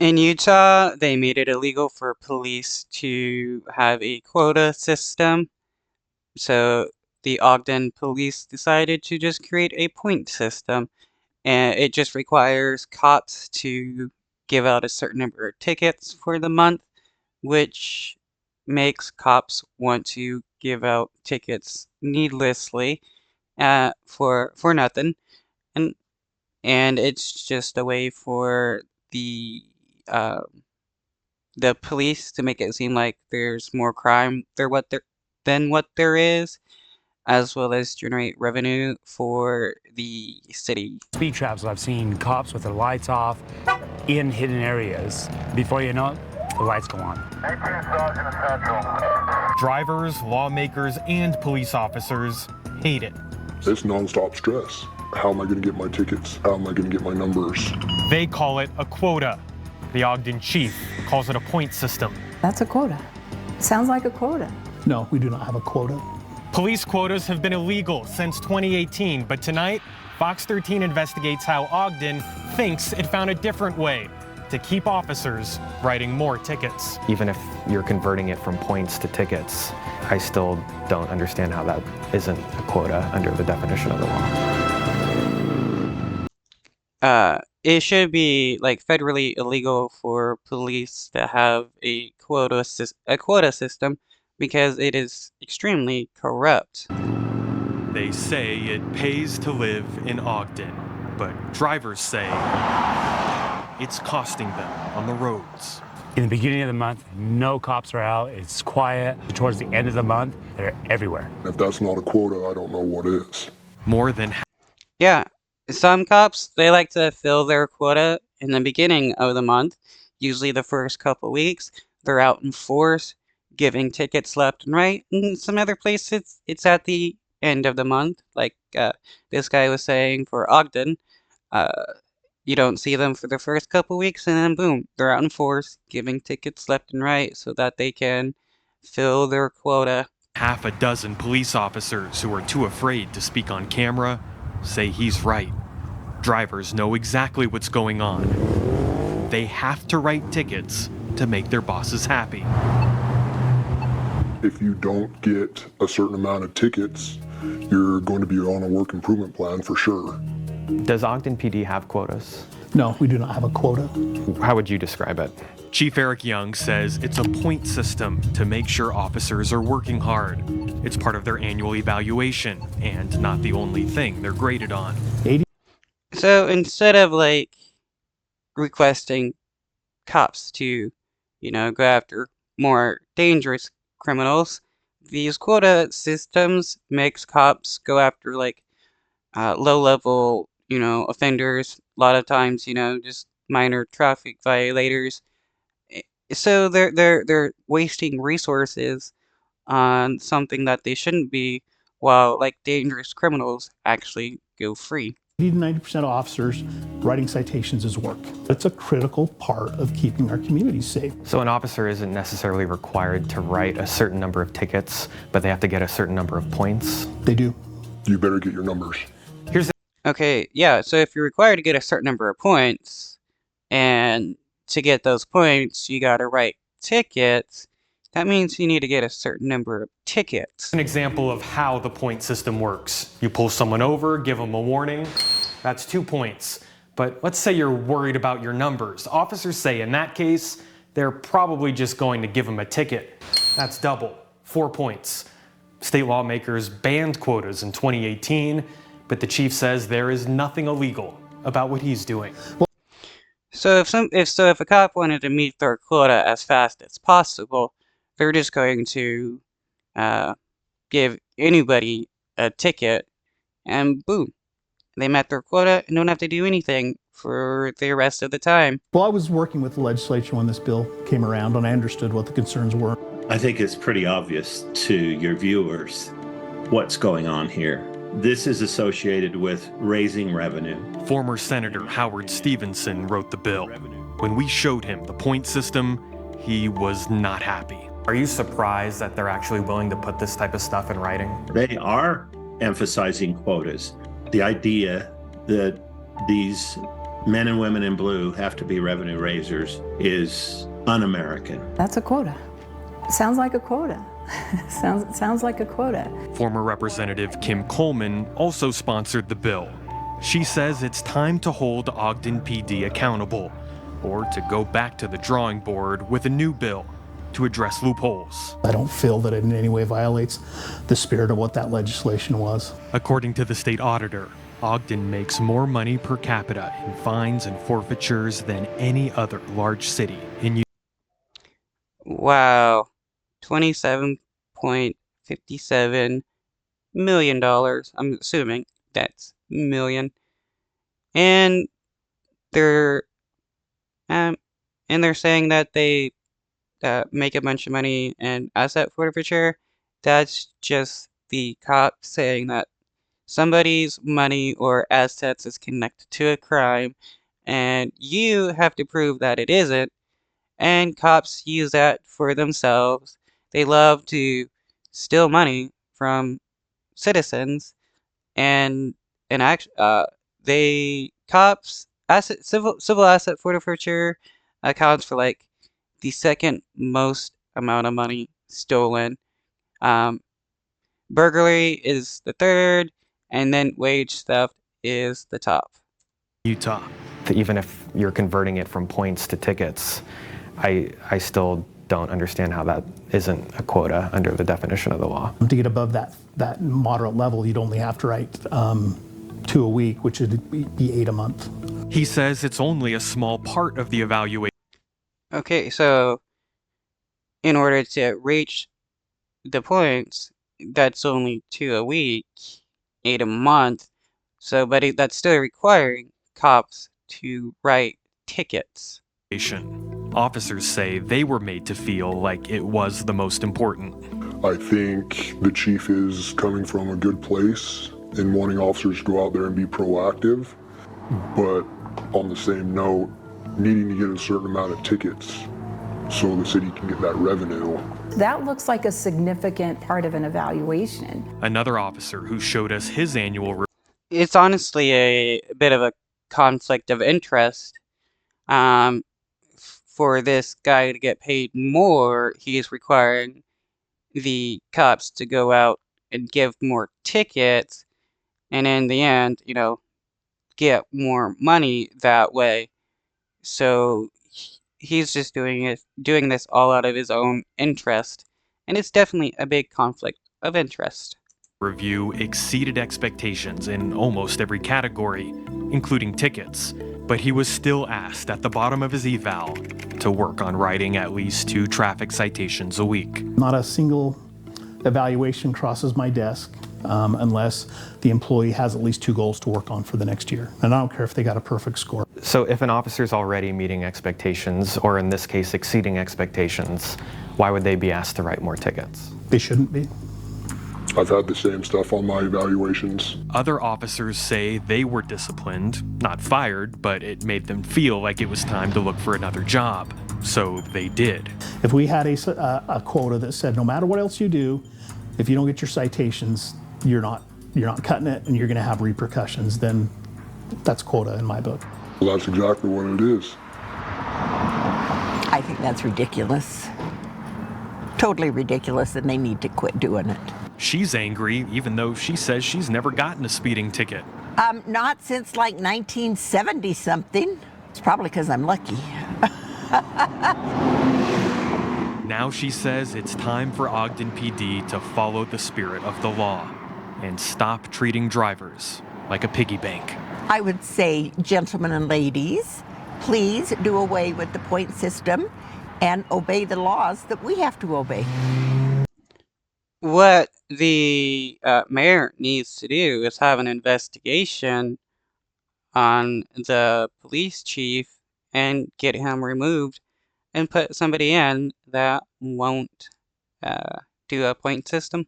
In Utah, they made it illegal for police to have a quota system. So the Ogden police decided to just create a point system. And it just requires cops to give out a certain number of tickets for the month, which makes cops want to give out tickets needlessly for nothing. And and it's just a way for the uh, the police to make it seem like there's more crime than what there is, as well as generate revenue for the city. Speed traps, I've seen cops with their lights off in hidden areas. Before you know it, the lights go on. Drivers, lawmakers, and police officers hate it. It's nonstop stress. How am I going to get my tickets? How am I going to get my numbers? They call it a quota. The Ogden chief calls it a point system. That's a quota. Sounds like a quota. No, we do not have a quota. Police quotas have been illegal since 2018, but tonight, Fox 13 investigates how Ogden thinks it found a different way to keep officers writing more tickets. Even if you're converting it from points to tickets, I still don't understand how that isn't a quota under the definition of the law. It should be like federally illegal for police to have a quota system because it is extremely corrupt. They say it pays to live in Ogden, but drivers say it's costing them on the roads. In the beginning of the month, no cops are out. It's quiet. Towards the end of the month, they're everywhere. If that's not a quota, I don't know what is. More than Yeah, some cops, they like to fill their quota in the beginning of the month, usually the first couple weeks. They're out in force, giving tickets left and right. And some other places, it's at the end of the month, like this guy was saying for Ogden. You don't see them for the first couple weeks, and then boom, they're out in force, giving tickets left and right so that they can fill their quota. half a dozen police officers who are too afraid to speak on camera say he's right. Drivers know exactly what's going on. They have to write tickets to make their bosses happy. If you don't get a certain amount of tickets, you're going to be on a work improvement plan for sure. Does Ogden PD have quotas? No, we do not have a quota. How would you describe it? Chief Eric Young says it's a point system to make sure officers are working hard. It's part of their annual evaluation and not the only thing they're graded on. So instead of like requesting cops to, go after more dangerous criminals, these quota systems makes cops go after like low-level, offenders. A lot of times, just minor traffic violators. So they're wasting resources on something that they shouldn't be, while like dangerous criminals actually go free. 80 to 90% of officers writing citations is work. It's a critical part of keeping our communities safe. So an officer isn't necessarily required to write a certain number of tickets, but they have to get a certain number of points? They do. You better get your numbers. Okay, yeah, so if you're required to get a certain number of points, and to get those points, you gotta write tickets, that means you need to get a certain number of tickets. An example of how the point system works. You pull someone over, give them a warning, that's 2 points. But let's say you're worried about your numbers. Officers say in that case, they're probably just going to give them a ticket. That's double, 4 points. State lawmakers banned quotas in 2018, but the chief says there is nothing illegal about what he's doing. So if a cop wanted to meet their quota as fast as possible, they're just going to give anybody a ticket, and boom, they met their quota and don't have to do anything for the rest of the time. Well, I was working with the legislature when this bill came around, and I understood what the concerns were. I think it's pretty obvious to your viewers what's going on here. This is associated with raising revenue. Former Senator Howard Stevenson wrote the bill. When we showed him the point system, he was not happy. Are you surprised that they're actually willing to put this type of stuff in writing? They are emphasizing quotas. The idea that these men and women in blue have to be revenue raisers is un-American. That's a quota. Sounds like a quota. Sounds like a quota. Former Representative Kim Coleman also sponsored the bill. She says it's time to hold Ogden PD accountable, or to go back to the drawing board with a new bill to address loopholes. I don't feel that it in any way violates the spirit of what that legislation was. According to the state auditor, Ogden makes more money per capita in fines and forfeitures than any other large city in Wow. $27.57 million. I'm assuming that's million. And they're saying that they make a bunch of money in asset forfeiture. That's just the cops saying that somebody's money or assets is connected to a crime, and you have to prove that it isn't. And cops use that for themselves. They love to steal money from citizens, and they cops civil asset forfeiture accounts for like the second most amount of money stolen. Burglary is the third, and then wage theft is the top. Utah. Even if you're converting it from points to tickets, I still don't understand how that isn't a quota under the definition of the law. To get above that moderate level, you'd only have to write 2 a week, which would be 8 a month. He says it's only a small part of the evaluation. Okay, so in order to reach the points, that's only 2 a week, 8 a month. So, but that's still requiring cops to write tickets. Officers say they were made to feel like it was the most important. I think the chief is coming from a good place in wanting officers to go out there and be proactive, but on the same note, needing to get a certain amount of tickets so the city can get that revenue. That looks like a significant part of an evaluation. Another officer who showed us his annual It's honestly a bit of a conflict of interest. For this guy to get paid more, he is requiring the cops to go out and give more tickets, and in the end, get more money that way. So he's just doing this all out of his own interest, and it's definitely a big conflict of interest. review exceeded expectations in almost every category, including tickets, but he was still asked at the bottom of his eval to work on writing at least 2 traffic citations a week. Not a single evaluation crosses my desk unless the employee has at least 2 goals to work on for the next year. And I don't care if they got a perfect score. So if an officer's already meeting expectations, or in this case exceeding expectations, why would they be asked to write more tickets? They shouldn't be. I've had the same stuff on my evaluations. Other officers say they were disciplined, not fired, but it made them feel like it was time to look for another job. So they did. If we had a quota that said no matter what else you do, if you don't get your citations, you're not cutting it and you're going to have repercussions, then that's quota in my book. Well, that's exactly what it is. I think that's ridiculous. Totally ridiculous, and they need to quit doing it. She's angry, even though she says she's never gotten a speeding ticket. Not since like 1970 something. It's probably because I'm lucky. Now she says it's time for Ogden PD to follow the spirit of the law and stop treating drivers like a piggy bank. I would say, gentlemen and ladies, please do away with the point system and obey the laws that we have to obey. What the mayor needs to do is have an investigation on the police chief and get him removed and put somebody in that won't do a point system.